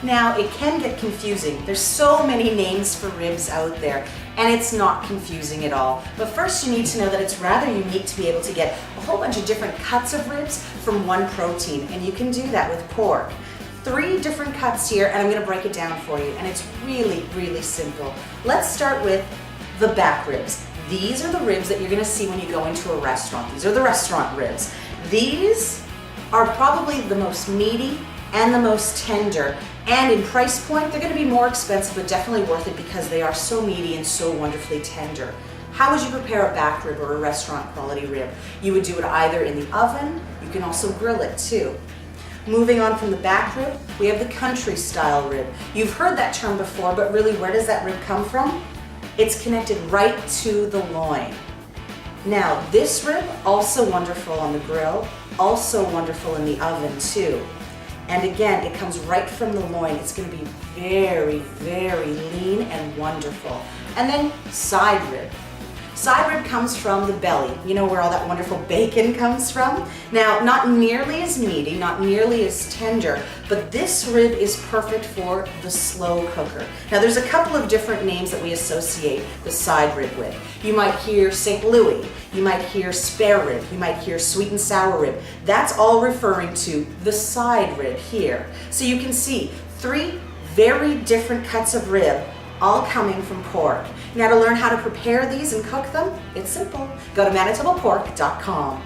Now, it can get confusing. There's so many names for ribs out there, and it's not confusing at all. But first, you need to know that it's rather unique to be able to get a whole bunch of different cuts of ribs from one protein, and you can do that with pork. 3 different cuts here, and I'm going to break it down for you, and it's really, really simple. Let's start with the back ribs. These are the ribs that you're going to see when you go into a restaurant. These are the restaurant ribs. These are probably the most meaty and the most tender, and in price point they're going to be more expensive, but definitely worth it because they are so meaty and so wonderfully tender. How would you prepare a back rib or a restaurant quality rib? You would do it either in the oven, you can also grill it too. Moving on from the back rib, we have the country style rib. You've heard that term before, but really where does that rib come from? It's connected right to the loin. Now this rib, also wonderful on the grill, also wonderful in the oven too. And again, it comes right from the loin. It's going to be very, very lean and wonderful. And then side rib. Side rib comes from the belly. You know where all that wonderful bacon comes from? Now, not nearly as meaty, not nearly as tender, but this rib is perfect for the slow cooker. Now, there's a couple of different names that we associate the side rib with. You might hear St. Louis, you might hear spare rib, you might hear sweet and sour rib. That's all referring to the side rib here. So you can see 3 very different cuts of rib, all coming from pork. Now, to learn how to prepare these and cook them, it's simple. Go to manitobapork.com.